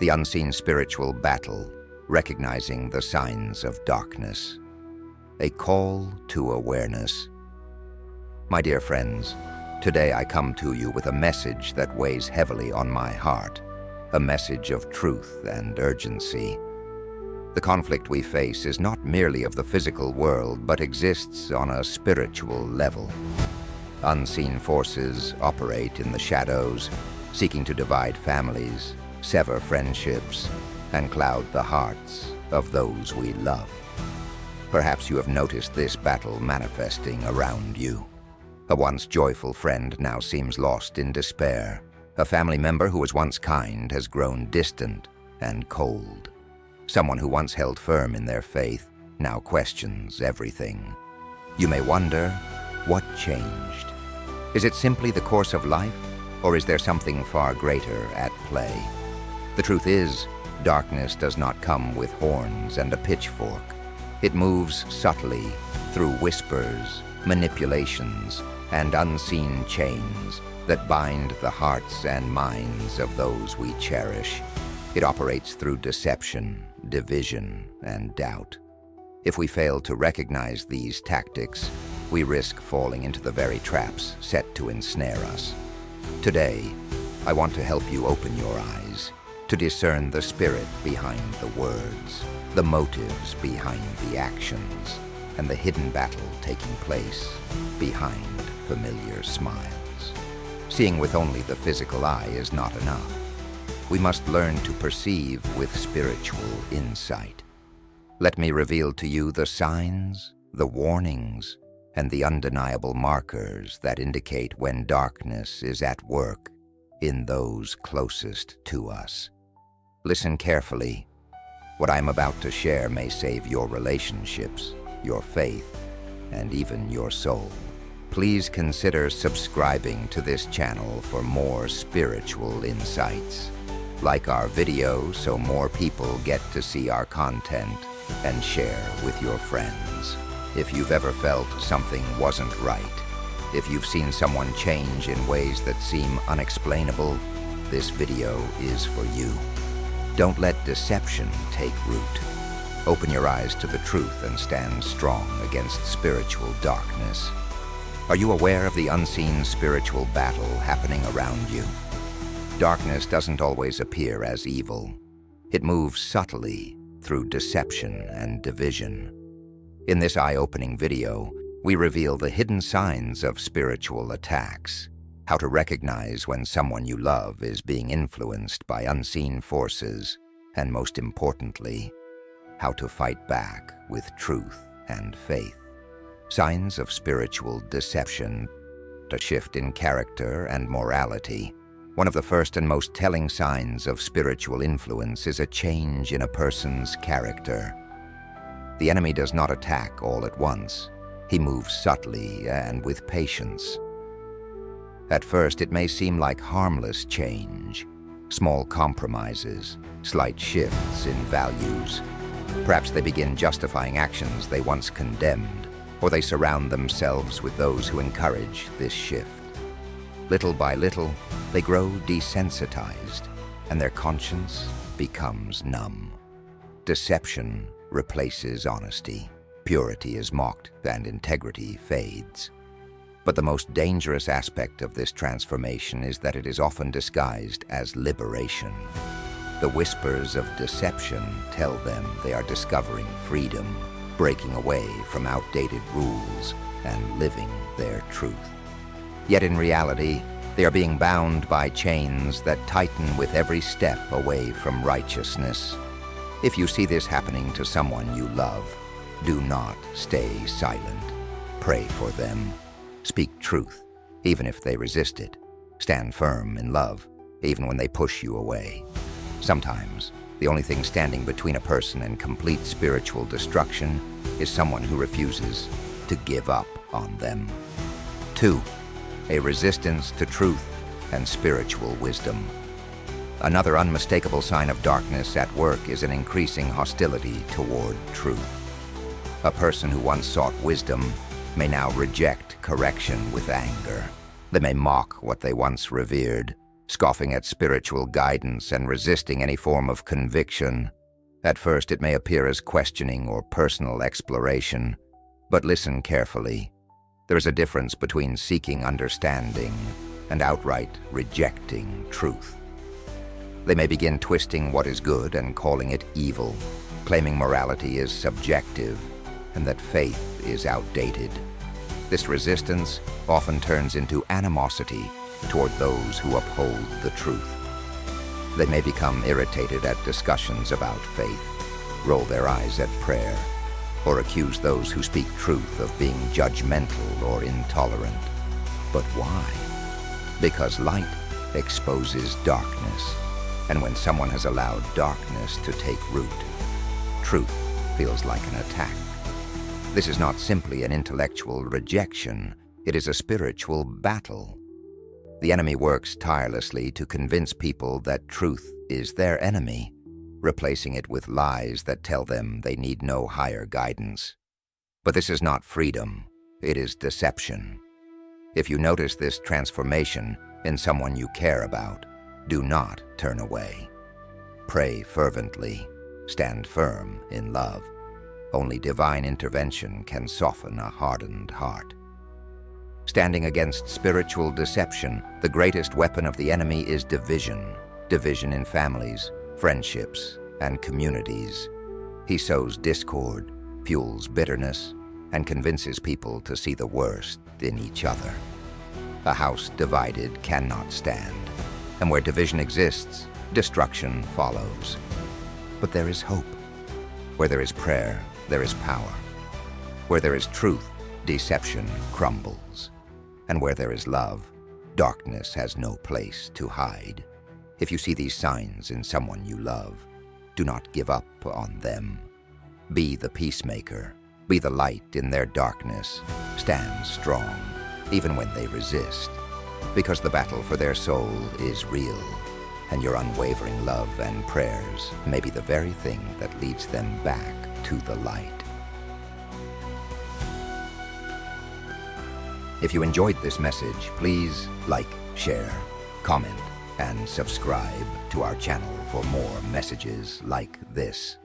The unseen spiritual battle, recognizing the signs of darkness. A call to awareness. My dear friends, today I come to you with a message that weighs heavily on my heart, a message of truth and urgency. The conflict we face is not merely of the physical world, but exists on a spiritual level. Unseen forces operate in the shadows, seeking to divide families, sever friendships, and cloud the hearts of those we love. Perhaps you have noticed this battle manifesting around you. A once joyful friend now seems lost in despair. A family member who was once kind has grown distant and cold. Someone who once held firm in their faith now questions everything. You may wonder, what changed? Is it simply the course of life, or is there something far greater at play? The truth is, darkness does not come with horns and a pitchfork. It moves subtly through whispers, manipulations, and unseen chains that bind the hearts and minds of those we cherish. It operates through deception, division, and doubt. If we fail to recognize these tactics, we risk falling into the very traps set to ensnare us. Today, I want to help you open your eyes, to discern the spirit behind the words, the motives behind the actions, and the hidden battle taking place behind familiar smiles. Seeing with only the physical eye is not enough. We must learn to perceive with spiritual insight. Let me reveal to you the signs, the warnings, and the undeniable markers that indicate when darkness is at work in those closest to us. Listen carefully. What I am about to share may save your relationships, your faith, and even your soul. Please consider subscribing to this channel for more spiritual insights. Like our video so more people get to see our content, and share with your friends. If you've ever felt something wasn't right, if you've seen someone change in ways that seem unexplainable, this video is for you. Don't let deception take root. Open your eyes to the truth and stand strong against spiritual darkness. Are you aware of the unseen spiritual battle happening around you? Darkness doesn't always appear as evil. It moves subtly through deception and division. In this eye-opening video, we reveal the hidden signs of spiritual attacks, how to recognize when someone you love is being influenced by unseen forces, and most importantly, how to fight back with truth and faith. Signs of spiritual deception, a shift in character and morality. One of the first and most telling signs of spiritual influence is a change in a person's character. The enemy does not attack all at once. He moves subtly and with patience. At first, it may seem like harmless change, small compromises, slight shifts in values. Perhaps they begin justifying actions they once condemned, or they surround themselves with those who encourage this shift. Little by little, they grow desensitized, and their conscience becomes numb. Deception replaces honesty. Purity is mocked, and integrity fades. But the most dangerous aspect of this transformation is that it is often disguised as liberation. The whispers of deception tell them they are discovering freedom, breaking away from outdated rules, and living their truth. Yet in reality, they are being bound by chains that tighten with every step away from righteousness. If you see this happening to someone you love, do not stay silent. Pray for them. Speak truth, even if they resist it. Stand firm in love, even when they push you away. Sometimes, the only thing standing between a person and complete spiritual destruction is someone who refuses to give up on them. 2. A resistance to truth and spiritual wisdom. Another unmistakable sign of darkness at work is an increasing hostility toward truth. A person who once sought wisdom may now reject correction with anger. They may mock what they once revered, scoffing at spiritual guidance and resisting any form of conviction. At first, it may appear as questioning or personal exploration, but listen carefully. There is a difference between seeking understanding and outright rejecting truth. They may begin twisting what is good and calling it evil, claiming morality is subjective and that faith is outdated. This resistance often turns into animosity toward those who uphold the truth. They may become irritated at discussions about faith, roll their eyes at prayer, or accuse those who speak truth of being judgmental or intolerant. But why? Because light exposes darkness, and when someone has allowed darkness to take root, truth feels like an attack. This is not simply an intellectual rejection, it is a spiritual battle. The enemy works tirelessly to convince people that truth is their enemy, replacing it with lies that tell them they need no higher guidance. But this is not freedom, it is deception. If you notice this transformation in someone you care about, do not turn away. Pray fervently, stand firm in love. Only divine intervention can soften a hardened heart. Standing against spiritual deception, the greatest weapon of the enemy is division. Division in families, friendships, and communities. He sows discord, fuels bitterness, and convinces people to see the worst in each other. A house divided cannot stand, and where division exists, destruction follows. But there is hope. Where there is prayer, there is power. Where there is truth, deception crumbles. And where there is love, darkness has no place to hide. If you see these signs in someone you love, do not give up on them. Be the peacemaker. Be the light in their darkness. Stand strong, even when they resist, because the battle for their soul is real, and your unwavering love and prayers may be the very thing that leads them back to the light. If you enjoyed this message, please like, share, comment, and subscribe to our channel for more messages like this.